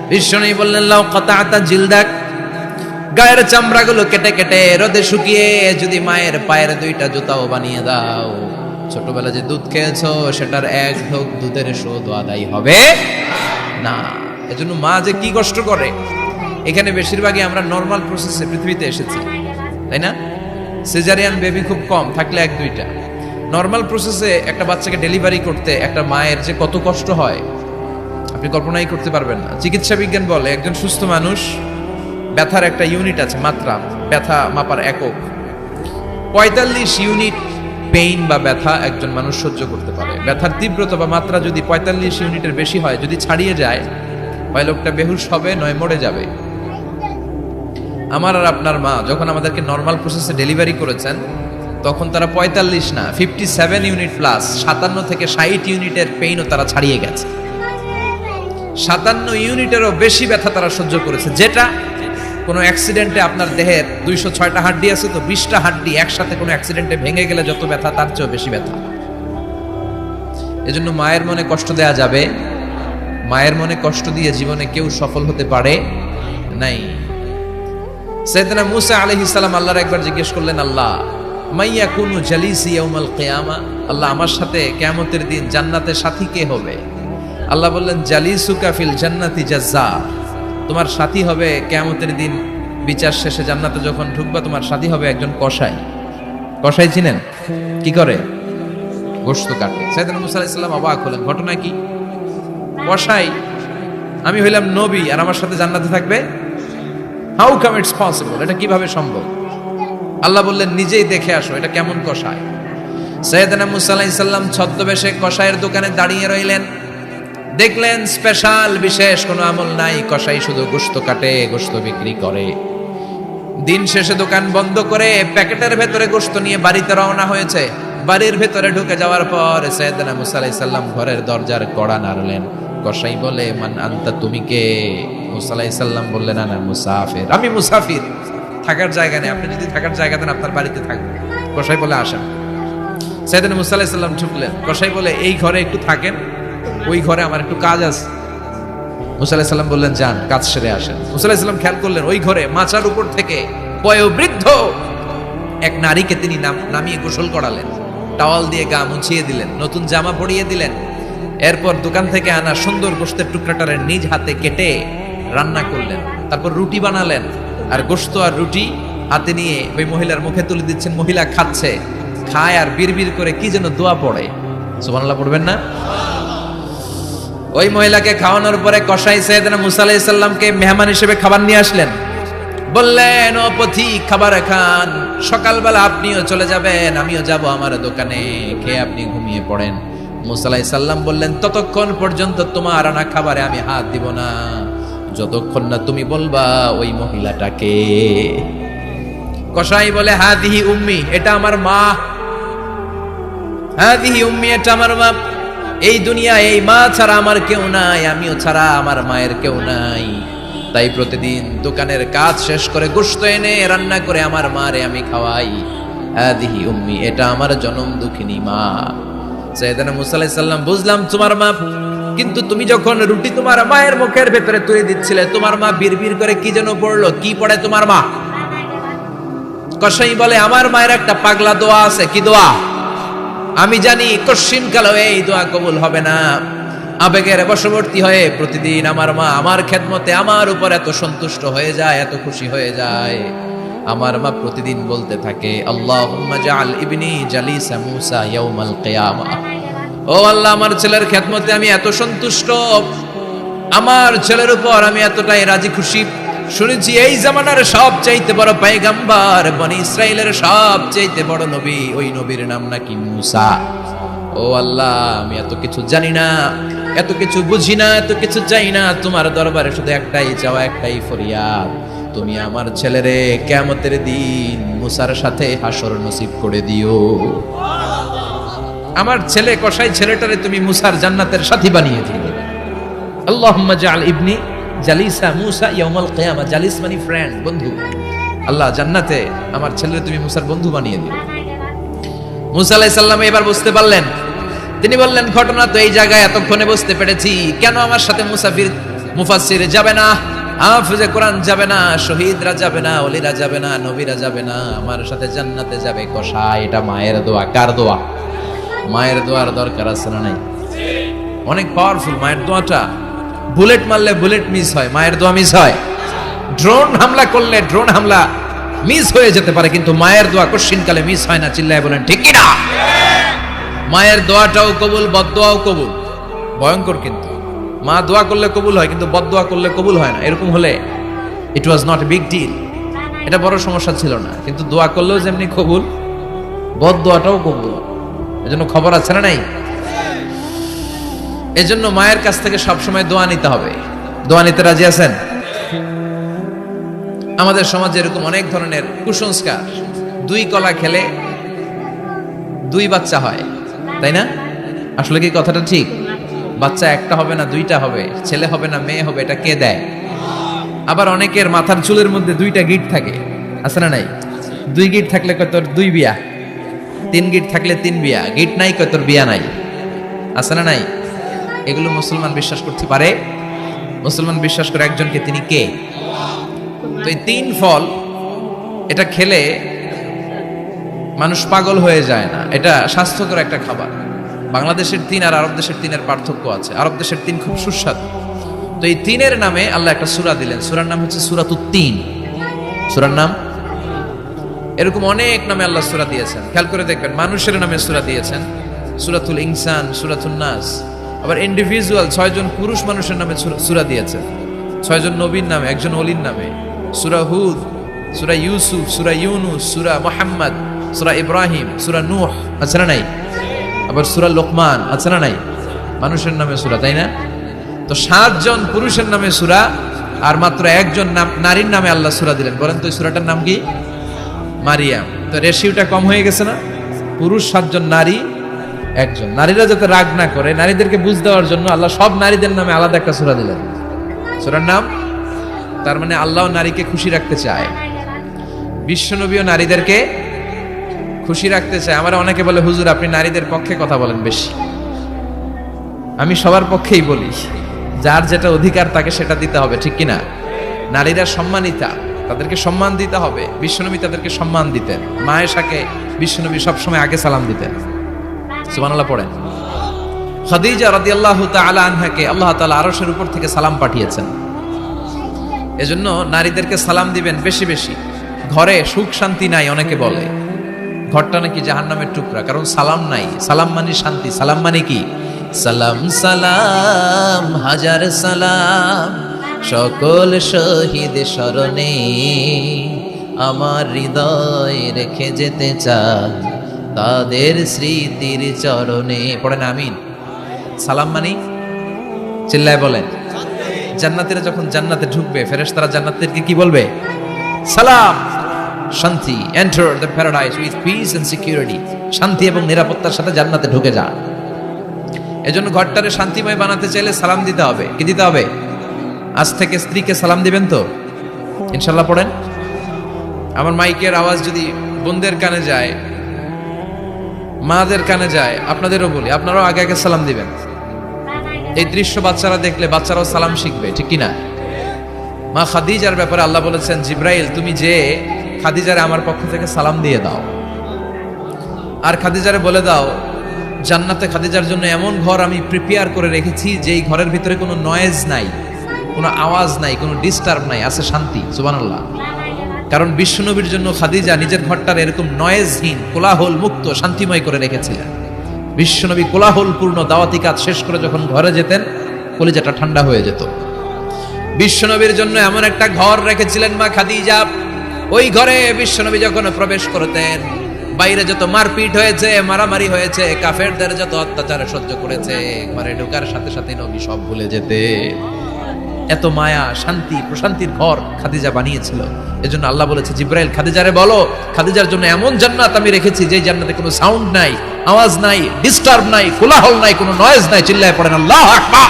বিষ্ণু বললেন লাউ কাতাতা জিলদাক, গায়ের চামড়াগুলো কেটে কেটে রোদে শুকিয়ে যদি মায়ের পায়ের দুইটা জুতাও বানিয়ে দাও, ছোটবেলা যে দুধ খেয়েছো সেটার এক ঢোক দুধের শোধ আদায় হবে না। এজন্য মা যে কি কষ্ট করে। এখানে বেশিরভাগই আমরা নর্মাল প্রসেসে পৃথিবীতে এসেছি, তাই না? সিজারিয়ান বেবি খুব কম, থাকলে এক দুইটা। নর্মাল প্রসেসে একটা বাচ্চাকে ডেলিভারি করতে একটা মায়ের যে কত কষ্ট হয় আপনি কল্পনাই করতে পারবেন না। চিকিৎসা বিজ্ঞান বলে একজন সুস্থ মানুষ ব্যথার একটা ইউনিট আছে, মাত্রা, ব্যথা মাপার একক। 45 ইউনিট পেইন বা ব্যথা একজন মানুষ সহ্য করতে পারে। ব্যথার তীব্রতা বা মাত্রা যদি 45 ইউনিটের বেশি হয়, যদি ছাড়িয়ে যায়, হয় লোকটা বেহুশ হবে, নয় মরে যাবে। আমার আর আপনার মা যখন আমাদেরকে নর্মাল প্রসেসে ডেলিভারি করেছেন, তখন তারা 45 না 57 ইউনিট প্লাস 57 থেকে 60 ইউনিটের পেইনও তারা ছাড়িয়ে গেছে। 57 ইউনিটেরও বেশি ব্যথা তারা সহ্য করেছে, যেটা কোনো অ্যাক্সিডেন্টে আপনার দেহের 206টা হাড্ডি আছে তো 20টা হাড্ডি একসাথে কোনো অ্যাক্সিডেন্টে ভেঙে গেলে যত ব্যথা তার চেয়েও বেশি ব্যথা। এজন্য মায়ের মনে কষ্ট দেয়া যাবে? মায়ের মনে কষ্ট দিয়ে জীবনে কেউ সফল হতে পারে নাই। সাইয়েদনা মূসা আলাইহিস সালাম আল্লাহর একবার জিজ্ঞেস করলেন, আল্লাহ মাইয়া কুনু জালিসি ইয়াউমাল কিয়ামা, আল্লাহ আমার সাথে কিয়ামতের দিন জান্নাতে সাথী কে হবে? আল্লাহ বললেন, জালিসুকা ফিল জান্নাতি জাজ্জা, তোমার সাথী হবে কিয়ামতের দিন বিচার শেষে জান্নাতে যখন ঢুকবা, তোমার সাথী হবে একজন কসাই। কসাই চিনেন? কি করে? গোশত কাটে। সাইয়েদনা মূসা আলাইহিস সালাম অবাক হলেন, ঘটনা কি? কসাই? আমি হইলাম নবী আর আমার সাথে জান্নাতে থাকবে? How come it's possible? এটা কিভাবে সম্ভব? আল্লাহ বললেন, নিজেই দেখে আসো এটা কেমন কসাই। সাইয়েদনা মূসা আলাইহিস সালাম ছদ্মবেশে কসাইয়ের দোকানে দাঁড়িয়ে রইলেন। দেখলেন স্পেশাল বিশেষ কোনো আমল নাই, কসাই শুধু গোশত কাটে, গোশত বিক্রি করে। দিন শেষে দোকান বন্ধ করে প্যাকেটের ভেতরে গোশত নিয়ে বাড়িতে রওনা হয়েছে। বাড়ির ভেতরে ঢুকে যাওয়ার পর সাইয়েদনা মূসা আলাইহিস সালাম ঘরের দরজার কড়া নাড়লেন। কসাই বলে, মান আনতা, তুমি কে? মূসা আলাইহিস সালাম বললেন, আনা মুসাফির, আমি মুসাফির, থাকার জায়গা নেই, আপনি যদি থাকার জায়গা দেন আপনার বাড়িতে থাকবো। কসাই বলে, আসেন। সাইয়েদনা মূসা আলাইহিস সালাম ঢুকলেন। কসাই বলে, এই ঘরে একটু থাকেন, ওই ঘরে আমার একটু কাজ আছে। মূসা আলাইহিস সালাম বললেন, যান, কাজ সেরে আসেন। মূসা আলাইহিস সালাম খেয়াল করলেন ওই ঘরে মাচার উপর থেকে বয়োবৃদ্ধ এক নারীকে তিনি নামিয়ে গোসল করালেন, টাওয়াল দিয়ে গা মুছিয়ে দিলেন, নতুন জামা পরিয়ে দিলেন। এরপর দোকান থেকে আনা সুন্দর গোশতের টুকরাটারে নিজ হাতে কেটে রান্না করলেন। তারপর রুটি বানালেন, আর গোশত আর রুটি হাতে নিয়ে ওই মহিলার মুখে তুলে দিচ্ছেন। মহিলা খাচ্ছে, খায় আর বিড়বিড় করে কি যেন দোয়া পড়ে। সুবহানাল্লাহ পড়বেন না? ওই মহিলাকে খাওয়ানোর পরে কসাই সাইয়েদনা মূসা আলাইহিস সালামকে মেহমান হিসেবে খাবার নিয়ে আসলেন। বললেন, ও পথিক, খাবার খান, সকালবেলা আপনিও চলে যাবেন, আমিও যাব আমার দোকানে, খেয়ে আপনি ঘুমিয়ে পড়েন। মূসা আলাইহিস সালাম বললেন, ততক্ষণ পর্যন্ত তোমার আনা খাবারে আমি হাত দিব না যতক্ষণ না তুমি বলবা ওই মহিলাটাকে। কসাই বলে, হাদিহি উম্মি, এটা আমার মা। হাদিহি উম্মি, এটা আমার মা। এই দুনিয়া এই মা ছাড়া আমার কেউ নাই, আমিও ছাড়া আমার মায়ের কেউ নাই। তাই প্রতিদিন দোকানের কাজ শেষ করে গোশত এনে রান্না করে আমার মারে আমি খাওয়াই। হাদিহি উম্মি, এটা আমার জনম দুঃখিনী মা। সাইয়েদনা মূসা আলাইহিস সালাম, বুঝলাম তোমার মা, কিন্তু তুমি যখন রুটি তোমার মায়ের মুখের ভেতরে তুলে দিচ্ছিলে, তোমার মা বিড়বিড় করে কি যেন পড়লো, কি পড়ে তোমার মা? কসাই বলে, আমার মায়ের একটা পাগলা দোয়া আছে। কি দোয়া? আমি জানি কশিন কালো এই দোয়া কবুল হবে না। আবেগের বশবর্তী হয়ে প্রতিদিন আমার মা আমার খেদমতে আমার উপর এত সন্তুষ্ট হয়ে যায়, এত খুশি হয়ে যায়। আমার মা প্রতিদিন বলতে থাকে, আল্লাহুম্মা জাআল ইবনি জালিসা মূসা ইয়াউমাল কিয়ামা। ও আল্লাহ, আমার ছেলের খেদমতে আমি এত সন্তুষ্ট, আমার ছেলের উপর আমি এতটাই রাজি খুশি। শুনেছি এই জামানার সবচাইতে বড় পয়গম্বর, বনি ইসরাইলের সবচাইতে বড় নবী, ওই নবীর নাম নাকি মূসা। ও আল্লাহ, আমি এত কিছু জানি না, এত কিছু বুঝি না, এত কিছু চাই না, তোমার দরবারে শুধু একটাই চাওয়া, একটাই ফরিয়াদ, তুমি আমার ছেলেরে কিয়ামতের দিন মূসার সাথে হাসর নসিব করে দিও। আমার ছেলে কসাই ছেলেটারে তুমি মূসার জান্নাতের সাথী বানিয়ে দিও। আল্লাহুম্মা জাআল ইবনি জালিসা মূসা ইয়াউমাল কিয়ামা। জালিস মানে ফ্রেন্ড, বন্ধু। আল্লাহ, জান্নাতে আমার ছেলেরে তুমি মূসার বন্ধু বানিয়ে দিও। মূসা আলাইহিস সালাম এবার বুঝতে পারলেন। তিনি বললেন, ঘটনা তো এই জায়গায় এতক্ষণে বুঝতে পেরেছি, কেন আমার সাথে মুসাফির মুফাসসির যাবে না, হাফেজে কোরআন যাবে না, শহীদরা যাবে না, ওলিরা যাবে না, নবীরা যাবে না, আমার সাথে জান্নাতে যাবে কসাই। এটা মায়ের দোয়া। কার দোয়া? মায়ের দোয়ার দরকার আছে না নাই? অনেক পাওয়ারফুল মায়ের দোয়াটা। বুলেট মারলে বুলেট মিস হয়, মায়ের দোয়া মিস হয়। ড্রোন হামলা করলে ড্রোন হামলা মিস হয়ে যেতে পারে, কিন্তু মায়ের দোয়া কোশ্চিনকালে মিস হয় না। চিল্লায় বলেন ঠিক কি না? মায়ের দোয়াটাও কবুল, বদদোয়াও কবুল। ভয়ঙ্কর কিন্তু। মা দোয়া করলে কবুল হয়, কিন্তু বদদোয়া করলে কবুল হয় না। এরকম হলে it was not a big deal, এটা বড় সমস্যা ছিল না। কিন্তু দোয়া করলেও যেমনি কবুল, বদদোয়াটাও কবুল। এজন্য খবর আছে না নাই? এজন্য মায়ের কাছ থেকে সবসময় দোয়া নিতে হবে। দোয়া নিতে রাজি আছেন? আমাদের সমাজে এরকম অনেক ধরনের কুসংস্কার। 2 কলা খেলে 2 বাচ্চা হয়, তাই না? আসলে কি কথাটা ঠিক? বাচ্চা একটা হবে না 2টা হবে, ছেলে হবে না মেয়ে হবে, এটা কে দেয়? আবার অনেকের মাথার চুলের মধ্যে 2টা গিট থাকে, আছে না নাই? 2 গিট থাকলে কয় তোর 2 বিয়া, 3 গিট থাকলে 3 বিয়া, গিট নাই কয় তোর বিয়া নাই, আছে না নাই? এগুলো মুসলমান বিশ্বাস করতে পারে? মুসলমান বিশ্বাস করে একজনকে, তিনি কে? তো এই 3 ফল এটা খেলে মানুষ পাগল হয়ে যায় না, এটা স্বাস্থ্যকর একটা খাবার। বাংলাদেশের 3 আর আরব দেশের 3 এর পার্থক্য আছে। আরব দেশের 3 খুব সুস্বাদু। তো এই 3 এর নামে আল্লাহ একটা সূরা দিলেন। সূরার নাম হচ্ছে সূরাতুত তিন। সূরার নাম এরকম অনেক নামে আল্লাহ সূরা দিয়েছেন। খেয়াল করে দেখবেন, মানুষের নামে সূরা দিয়েছেন, সূরাতুল ইনসান, সূরাতুন নাস। আবার ইন্ডিভিজুয়াল 6 জন পুরুষ মানুষের নামে সূরা দিয়েছেন, 6 জন নবীর নামে, একজন ওলির নামে। সূরা হুদ, সূরা ইউসুফ, সূরা ইউনুস, সূরা মুহাম্মদ, সূরা ইব্রাহিম, সূরা নূহ, আছে না নাই? আবার সূরা লোকমান, আছে না নাই? মানুষের নামে সূরা, তাই না? তো 7 জন পুরুষের নামে সূরা, আর মাত্র 1 জন নারীর নামে আল্লাহ সূরা দিলেন। বলেন তো এই সূরাটার নাম কি? মারিয়াম। তো রেশিওটা কম হয়ে গেছে না? পুরুষ 7 জন, নারী 1 জন। নারীরা যাতে রাগ না করে, নারীদেরকে বুঝ দেওয়ার জন্য আল্লাহ সব নারীদের নামে আলাদা একটা সূরা দিলেন। সূরার নাম, তার মানে আল্লাহ নারীকে খুশি রাখতে চায়, বিশ্বনবীও নারীদেরকে খুশি রাখতে চায়। আমার অনেকে বলে, হুজুর আপনি নারীদের পক্ষে কথা বলেন বেশি। আমি সবার পক্ষেই বলি, যার যেটা অধিকার তাকে সেটা দিতে হবে, ঠিক কিনা? নারীরা সম্মানিতা, তাদেরকে সম্মান দিতে হবে। বিশ্বনবী তাদেরকে সম্মান দিতেন। মা আয়েশাকে বিশ্বনবী সবসময় আগে সালাম দিতেন। সুবহানাল্লাহ পড়েন। খাদিজা রাদিয়াল্লাহু তাআলা আনহাকে আল্লাহ তাআলা আরশের উপর থেকে সালাম পাঠিয়েছেন। এজন্য নারীদেরকে সালাম দিবেন বেশি বেশি। ঘরে সুখ শান্তি নাই, অনেকে বলে ঘরটা নাকি জাহান্নামের টুকরা, কারণ সালাম নাই। সালাম মানে শান্তি। সালাম মানে কি? সালাম সালাম হাজার সালাম সকল শহীদ স্মরণে, আমার হৃদয় রেখে যেতে চাই তাদের স্মৃতির চরণে। পড়েন আমিন। সালাম মানে, চিল্লায় বলেন। জান্নাতীরা যখন জান্নাতে ঢুকবে, ফেরেশতারা জান্নাতীদেরকে কি বলবে? সালাম, শান্তি। Enter the paradise with peace and security. শান্তি এবং নিরাপত্তার সাথে জান্নাতে ঢুকে যান। এজন্য ঘরটারে শান্তিময় বানাতে চাইলে সালাম দিতে হবে। কি দিতে হবে? আজ থেকে স্ত্রীকে সালাম দিবেন তো ইনশাআল্লাহ। পড়েন। আমার মাইকের আওয়াজ যদি বোনদের কানে যায়, মাদের কানে যায়, আপনাদেরও বলি, আপনারাও আগে আগে সালাম দিবেন। এই দৃশ্য বাচ্চারা দেখলে বাচ্চারাও সালাম শিখবে, ঠিক কিনা? মা খাদিজার ব্যাপারে আল্লাহ বলেছেন, জিব্রাইল তুমি যে খাদিজারে আমার পক্ষ থেকে সালাম দিয়ে দাও, আর খাদিজারে বলে দাও জান্নাতে খাদিজার জন্য এমন ঘর আমি প্রিপেয়ার করে রেখেছি যেই ঘরের ভিতরে কোনো নয়েজ নাই, কোনো আওয়াজ নাই, কোনো ডিস্টার্ব নাই, আছে শান্তি। সুবহানাল্লাহ। কারণ বিশ্বনবীর জন্য খাদিজা নিজের ঘরটার এরকম নয়েজহীন, কোলাহল মুক্ত, শান্তিময় করে রেখেছিলেন। বিশ্বনবী কোলাহলপূর্ণ দাওয়াতি কাজ শেষ করে যখন ঘরে যেতেন, কলিজাটা ঠান্ডা হয়ে যেত। বিশ্বনবীর জন্য এমন একটা ঘর রেখেছিলেন মা খাদিজা, ওই ঘরে বিশ্বনবী যখন প্রবেশ করতেন, বাইরে যত মারপিট হয়েছে, মারামারি হয়েছে, কাফেরদের যত অত্যাচার সহ্য করেছে, ঘরে ঢোকার সাথে সাথে নবী সব ভুলে যেতে। এত মায়া, শান্তি, প্রশান্তির ঘর খাদিজা বানিয়েছিল। এজন্য আল্লাহ বলেছে, জিব্রাইল খাদিজারে বলো, খাদিজার জন্য এমন জান্নাত আমি রেখেছি যে জান্নাতে কোনো সাউন্ড নাই, আওয়াজ নাই, ডিস্টার্ব নাই, কোলাহল নাই, কোনো নয়েজ নাই। চিল্লায় পড়েন আল্লাহু আকবার।